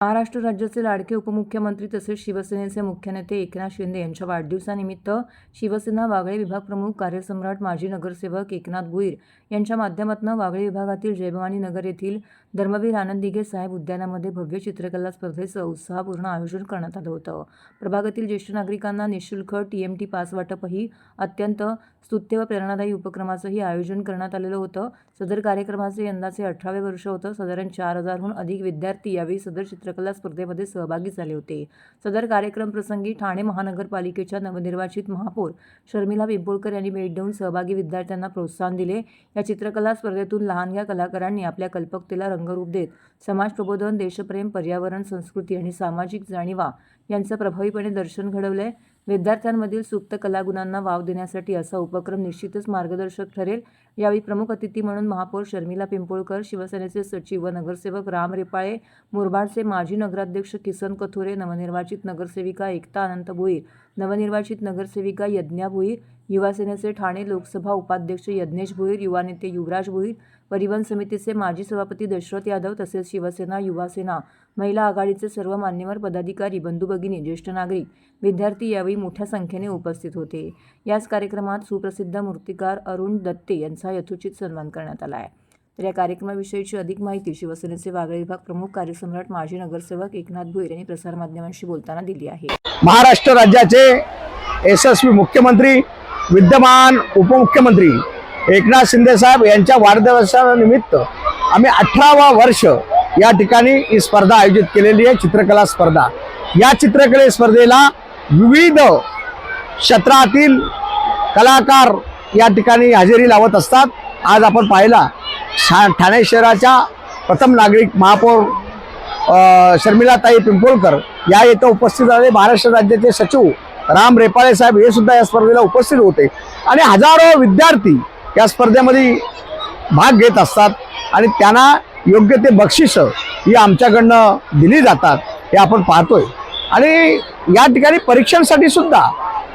महाराष्ट्र राज्याचे लाडके उपमुख्यमंत्री तसेच शिवसेनेचे मुख्य नेते एकनाथ शिंदे यांच्या वाढदिवसानिमित्त शिवसेना वागळे विभाग प्रमुख कार्यसम्राट माजी नगरसेवक एकनाथ भुईर यांच्या माध्यमातून वागळे विभागातील जयभवानी नगर येथील धर्मवीर आनंद दिघे साहेब उद्यानामध्ये भव्य चित्रकला स्पर्धेचं उत्साहपूर्ण आयोजन करण्यात आलं होतं। प्रभागातील ज्येष्ठ नागरिकांना निःशुल्क TMT पास वाटपही अत्यंत स्तुत्य व प्रेरणादायी उपक्रमाचंही आयोजन करण्यात आलेलं होतं। सदर कार्यक्रमाचे यंदाचे 18वे वर्ष होतं। साधारण 4000हून अधिक विद्यार्थी यावेळी सदर चित्रकला स्पर्धेमध्ये सहभागी झाले होते। सदर कार्यक्रम प्रसंगी ठाणे महानगरपालिकेच्या नवनिर्वाचित महापौर शर्मिला पिंपोळकर यांनी भेट देऊन सहभागी विद्यार्थ्यांना प्रोत्साहन दिले। या चित्रकला स्पर्धेतून लहानग्या कलाकारांनी आपल्या कल्पकतेला रंगरूप देत समाज प्रबोधन, देशप्रेम, पर्यावरण, संस्कृती आणि सामाजिक जाणीवा यांचं प्रभावीपणे दर्शन घडवले। विद्यार्थ्यांमधील सुप्त कलागुणांना वाव देण्यासाठी असा उपक्रम निश्चितच मार्गदर्शक ठरेल। यावेळी प्रमुख अतिथी म्हणून महापौर शर्मिला पिंपोळकर, शिवसेनेचे सचिव व नगरसेवक राम रेपाळे, मुरबाडचे माजी नगराध्यक्ष किसन कथोरे, नवनिर्वाचित नगरसेविका एकता अनंत भुईर, नवनिर्वाचित नगरसेविका यज्ञा भुईर, युवा सेनेचे ठाणे लोकसभा उपाध्यक्ष यज्ञेश भुईर, युवा नेते युवराज भुईर, परिवहन समितीचे माजी सभापती दशरथ यादव तसेच शिवसेना, युवा सेना, महिला आघाडीचे सर्व मान्यवर पदाधिकारी, बंधू भगिनी, ज्येष्ठ नागरिक, विद्यार्थी यावेळी मोठ्या संख्येने उपस्थित होते। याच कार्यक्रमात सुप्रसिद्ध मूर्तिकार अरुण दत्ते यांचा यथोचित सन्मान करण्यात आला आहे। तर या कार्यक्रमाविषयीची अधिक माहिती शिवसेनेचे वागळे विभाग प्रमुख कार्यसम्राट माजी नगरसेवक एकनाथ भुईर यांनी प्रसारमाध्यमांशी बोलताना दिली आहे। महाराष्ट्र राज्याचे यशस्वी मुख्यमंत्री, विद्यमान उपमुख्यमंत्री एकनाथ शिंदे साहेब यांच्या वाढदिवसानिमित्त आम्ही 18वा वर्ष या ठिकाणी ही स्पर्धा आयोजित केलेली आहे, चित्रकला स्पर्धा। या चित्रकला स्पर्धेला विविध क्षेत्रातील कलाकार या ठिकाणी हजेरी लावत असतात। आज आपण पाहिला ठाणे शहराच्या प्रथम नागरिक महापौर शर्मिलाताई पिंपोळकर या येथे उपस्थित झाले। महाराष्ट्र राज्याचे सचिव राम रेपाळे साहेब हे सुद्धा या स्पर्धेला उपस्थित होते आणि हजारो विद्यार्थी या स्पर्धेमध्ये भाग घेत असतात आणि त्यांना योग्य ते बक्षीस ही आमच्याकडनं दिली जातात हे आपण पाहतोय। आणि या ठिकाणी परीक्षांसाठी सुद्धा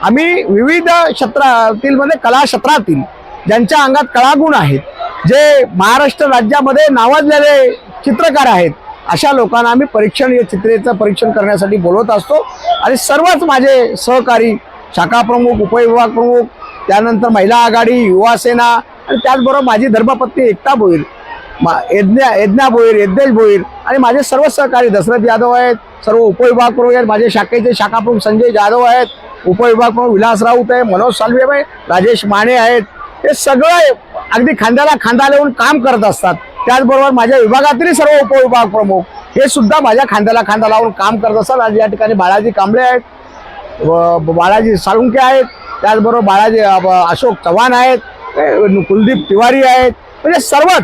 आम्ही विविध क्षेत्रातील कला क्षेत्रातील ज्यांच्या अंगात कलागुण आहेत, जे महाराष्ट्र राज्यामध्ये नावाजलेले चित्रकार आहेत, अशा लोकांना आम्ही चित्रेचं परीक्षण करण्यासाठी बोलवत असतो। आणि सर्वच माझे सहकारी, शाखा प्रमुख, उपविभाग प्रमुख, त्यानंतर महिला आघाडी, युवा सेना आणि त्याचबरोबर माझी धर्मपत्नी एकता भुईर, यज्ञा भुईर, यज्ञेश भुईर आणि माझे सर्व सहकारी दशरथ यादव आहेत, सर्व उपविभाग प्रमुख आहेत, माझे शाखेचे शाखा प्रमुख संजय जाधव आहेत, उपविभाग प्रमुख विलास राऊत आहे, मनोज सालवे आहे, राजेश माने आहेत, हे सगळे अगदी खांद्याला खांदा लावून काम करत असतात। त्याचबरोबर माझ्या विभागातील सर्व उपविभाग प्रमुख हे सुद्धा माझ्या खांद्याला खांदा लावून काम करत असतात। आज या ठिकाणी बाळाजी कांबळे आहेत, बाळाजी साळुंके आहेत, त्याचबरोबर बाळाजी अशोक चव्हाण आहेत, कुलदीप तिवारी आहेत, म्हणजे सर्वच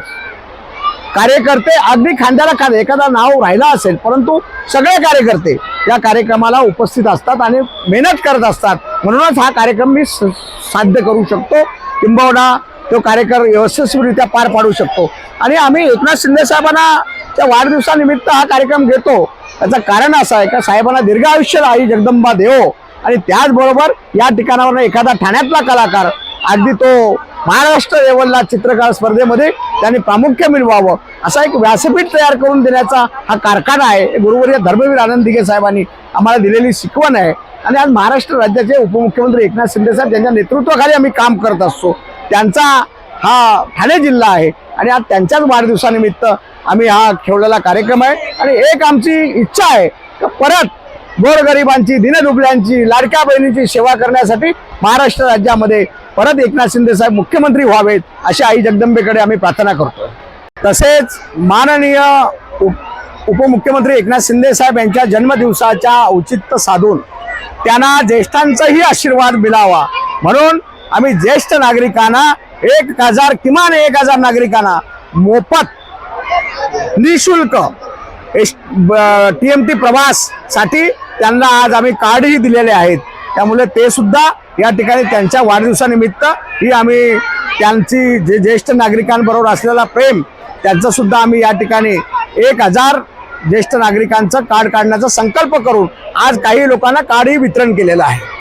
कार्यकर्ते अगदी खांद्याला खांदा, एखादा नाव राहिला असेल परंतु सगळे कार्यकर्ते या कार्यक्रमाला उपस्थित असतात आणि मेहनत करत असतात। म्हणूनच हा कार्यक्रम मी साध्य करू शकतो, किंबहुना तो कार्यक्रम यशस्वीरित्या पार पाडू शकतो। आणि आम्ही एकनाथ शिंदे साहेबांच्या वाढदिवसानिमित्त हा कार्यक्रम घेतो, त्याचं कारण असं आहे का साहेबांना दीर्घ आयुष्य आई जगदंबा देवो आणि त्याचबरोबर या ठिकाणावर एखादा ठाण्यातला कलाकार अगदी तो महाराष्ट्र लेवलला चित्रकला स्पर्धेमध्ये त्यांनी प्रामुख्य मिळवावं असा एक व्यासपीठ तयार करून देण्याचा हा कारखाना आहे। गुरुवर्य धर्मवीर आनंद दिघे साहेबांनी आम्हाला दिलेली शिकवण आहे आणि आज महाराष्ट्र राज्याचे उपमुख्यमंत्री एकनाथ शिंदे साहेब यांच्या नेतृत्वाखाली आम्ही काम करत असतो। त्यांचा हा ठाणे जिल्हा आहे आणि आज त्यांच्याच वाढदिवसानिमित्त आम्ही हा ठेवलेला कार्यक्रम आहे। आणि एक आमची इच्छा आहे की परत गोरगरिबांची, दीनदुबळ्यांची, लाडक्या बहिणीची सेवा करण्यासाठी महाराष्ट्र राज्यामध्ये परत एकनाथ शिंदे साहेब मुख्यमंत्री व्हावेत अशी आई जगदंबेकडे आम्ही प्रार्थना करतो। तसेच माननीय उपमुख्यमंत्री एकनाथ शिंदे साहेब यांच्या जन्मदिवसाच्या औचित्य साधून त्यांना ज्येष्ठांचाही आशीर्वाद मिळावा म्हणून आम्ही ज्येष्ठ नागरिकांना 1000 किमान 1000 नागरिकांना मोफत निःशुल्क TMT प्रवाससाठी त्यांना आज आम्ही कार्डही दिलेले आहेत। त्यामुळे ते सुद्धा या ठिकाणी त्यांच्या वाढदिवसानिमित्त ही आम्ही त्यांची जे ज्येष्ठ नागरिकांबरोबर असलेला प्रेम त्यांचा सुद्धा आम्ही या ठिकाणी 1000 ज्येष्ठ नागरिकांचं कार्ड काढण्याचा संकल्प करून आज काही लोकांना कार्डही वितरण केलेलं आहे।